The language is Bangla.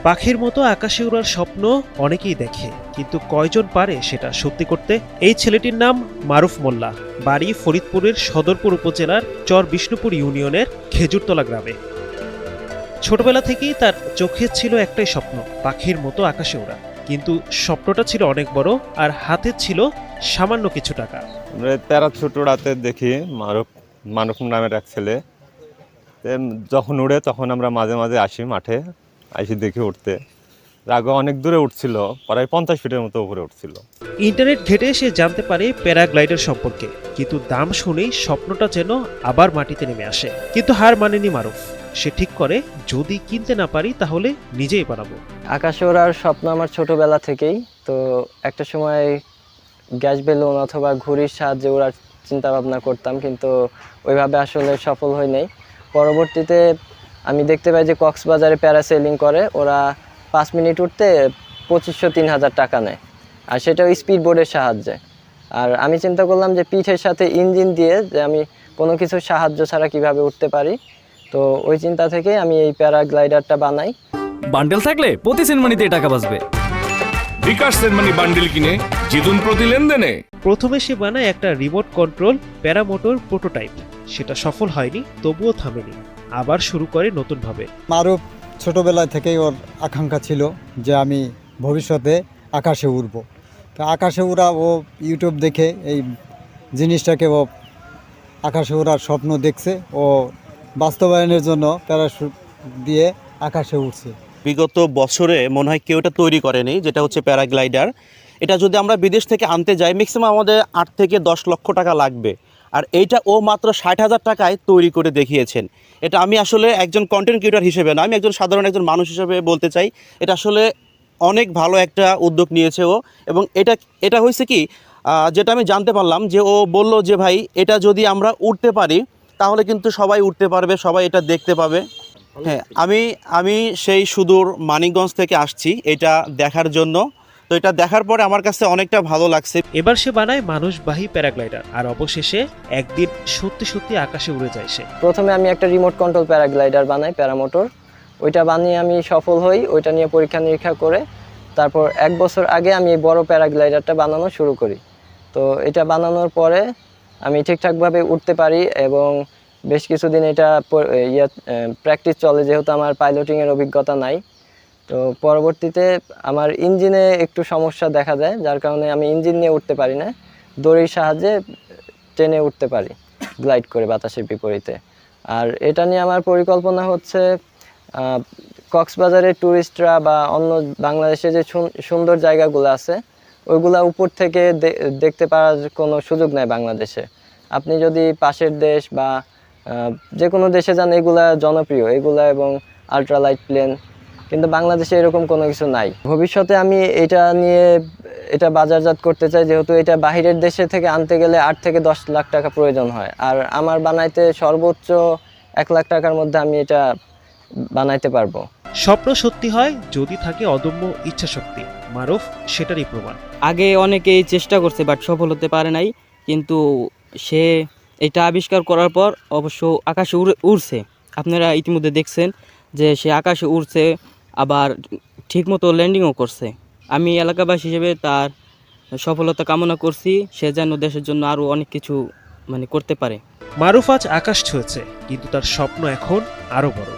পাখির মতো আকাশে উড়ার স্বপ্ন অনেকেই দেখে, কিন্তু কয়জন পারে সেটা সত্যি করতে? এই ছেলেটির নাম মারুফ মোল্লা, বাড়ি ফরিদপুরের সদরপুর উপজেলার চর বিষ্ণুপুর ইউনিয়নের খেজুরতলা গ্রামে। ছোটবেলা থেকেই তার চোখে ছিল একটাই স্বপ্ন, পাখির মতো আকাশে ওড়া। কিন্তু স্বপ্নটা ছিল অনেক বড়, আর হাতে ছিল সামান্য কিছু টাকা। প্যারাশুট উড়াতে দেখি মারুফ নামের এক ছেলে, যখন উড়ে তখন আমরা মাঝে মাঝে আসি, মাঠে আসি দেখি উঠতে। আগে অনেক দূরে উঠছিল, প্রায় 50 ফিটের মতো উপরে উঠছিল। ইন্টারনেট ঘেটে সে জানতে পারে প্যারাগ্লাইডার সম্পর্কে, কিন্তু দাম শুনেই স্বপ্নটা যেন আবার মাটিতে নেমে আসে। কিন্তু হার মানেনি মারুফ। সে ঠিক করে, যদি কিনতে না পারি তাহলে নিজেই বানাবো। আকাশে ওড়ার স্বপ্ন আমার ছোটবেলা থেকেই। তো একটা সময় গ্যাস বেলুন অথবা ঘুড়ির সাহায্যে ওড়ার চিন্তা ভাবনা করতাম, কিন্তু ওইভাবে আসলে সফল হয় নাই। পরবর্তীতে আমি দেখতে পাই যে কক্সবাজারে প্যারাসেলিং করে, ওরা 5 মিনিট উঠতে 2500-3000 টাকা নেয়, আর সেটাও স্পিড বোর্ডের সাহায্যে। আর আমি চিন্তা করলাম যে পিঠের সাথে ইঞ্জিন দিয়ে যে আমি কোনো কিছু সাহায্য ছাড়া কিভাবে উঠতে পারি। তো ওই চিন্তা থেকে আমি এই প্যারাগ্লাইডারটা বানাই। বান্ডেল থাকলে প্রতি সেনমানিতে টাকা বাঁচবে। বিকাশ সেনমানি বান্ডেল কিনে জিতুন প্রতি লেনদেনে। প্রথমে সে বানায় একটা রিমোট কন্ট্রোল প্যারামোটর প্রোটোটাইপ। সেটা সফল হয়নি, তবুও থামেনি, আবার শুরু করে নতুনভাবে। মারুফ ছোটোবেলা থেকেই ওর আকাঙ্ক্ষা ছিল যে আমি ভবিষ্যতে আকাশে উড়ব। তো আকাশে উড়া ও ইউটিউব দেখে এই জিনিসটাকে ও আকাশে উড়ার স্বপ্ন দেখছে, ও বাস্তবায়নের জন্য প্যারাশুট দিয়ে আকাশে উঠছে। বিগত বছরে মনে হয় কেউ এটা তৈরি করেনি, যেটা হচ্ছে প্যারাগ্লাইডার। এটা যদি আমরা বিদেশ থেকে আনতে যাই, ম্যাক্সিমাম আমাদের 8 থেকে 10 লক্ষ টাকা লাগবে। আর এইটা ও মাত্র 60,000 টাকায় তৈরি করে দেখিয়েছেন। এটা আমি আসলে একজন কন্টেন্ট ক্রিয়েটর হিসেবে না, আমি একজন সাধারণ মানুষ হিসেবে বলতে চাই, এটা আসলে অনেক ভালো একটা উদ্যোগ নিয়েছে ও। এবং এটা হয়েছে কি, যেটা আমি জানতে পারলাম যে ও বলল যে ভাই, এটা যদি আমরা উঠতে পারি তাহলে কিন্তু সবাই উঠতে পারবে, সবাই এটা দেখতে পাবে। হ্যাঁ, আমি সেই সুদূর মানিকগঞ্জ থেকে আসছি এটা দেখার জন্য। তো এটা দেখার পরে আমার কাছে অনেকটা ভালো লাগছে। এবার সে বানায় মানুষবাহী প্যারাগ্লাইডার, আর অবশেষে একদিন সত্যি সত্যি আকাশে উড়ে যায় সে। প্রথমে আমি একটা রিমোট কন্ট্রোল প্যারাগ্লাইডার বানাই, প্যারামোটর। ওইটা বানিয়ে আমি সফল হই, ওইটা নিয়ে পরীক্ষা নিরীক্ষা করে তারপর 1 বছর আগে আমি এই বড় প্যারাগ্লাইডারটা বানানো শুরু করি। তো এটা বানানোর পরে আমি ঠিকঠাকভাবে উঠতে পারি এবং বেশ কিছুদিন এটা প্র্যাকটিস চলে, যেহেতু আমার পাইলটিংয়ের অভিজ্ঞতা নাই। তো পরবর্তীতে আমার ইঞ্জিনে একটু সমস্যা দেখা দেয়, যার কারণে আমি ইঞ্জিন নিয়ে উঠতে পারি না, দড়ির সাহায্যে ট্রেনে উঠতে পারি গ্লাইড করে বাতাসের বিপরীতে। আর এটা নিয়ে আমার পরিকল্পনা হচ্ছে কক্সবাজারের ট্যুরিস্টরা বা অন্য বাংলাদেশে যে সুন্দর জায়গাগুলো আছে ওইগুলা উপর থেকে দেখতে পাওয়ার কোনো সুযোগ নেই বাংলাদেশে। আপনি যদি পাশের দেশ বা যে কোনো দেশে যান, এগুলা জনপ্রিয় এগুলা এবং আল্ট্রালাইট প্লেন, কিন্তু বাংলাদেশে এরকম কোনো কিছু নাই। ভবিষ্যতে আমি এটা বাজারজাত করতে চাই, যেহেতু এটা বাহিরের দেশে থেকে আনতে গেলে 8 থেকে 10 লাখ টাকা প্রয়োজন হয়, আর আমার বানাইতে সর্বোচ্চ 1 লাখ টাকার মধ্যে আমি এটা বানাইতে পারবো। স্বপ্ন সত্যি হয় যদি থাকে অদম্য ইচ্ছাশক্তি। মারুফ সেটারই প্রমাণ। আগে অনেকেই চেষ্টা করছে বাট সফল হতে পারে নাই, কিন্তু সে এটা আবিষ্কার করার পর অবশ্য আকাশে উড়ছে। আপনারা ইতিমধ্যে দেখছেন যে সে আকাশে উড়ছে, আবার ঠিকমতো ল্যান্ডিংও করছে। আমি এলাকাবাসী হিসেবে তার সফলতা কামনা করছি, সে যেন দেশের জন্য আরও অনেক কিছু করতে পারে। মারুফ আজ আকাশ ছুঁয়েছে, কিন্তু তার স্বপ্ন এখন আরও বড়।